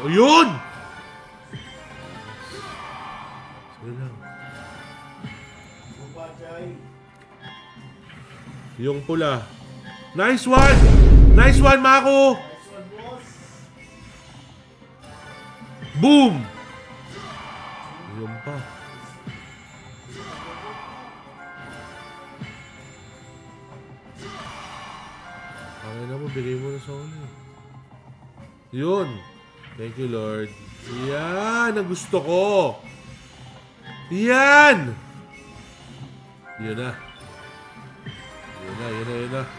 Yun! Sige lang. Yung pula. Nice one! Nice one, Mako! Boom! Yun pa. Ang ina mo, bigay mo na sa ulit. Yun. Thank you, Lord. Yan ang gusto ko. Yan! Yun na. Yun na.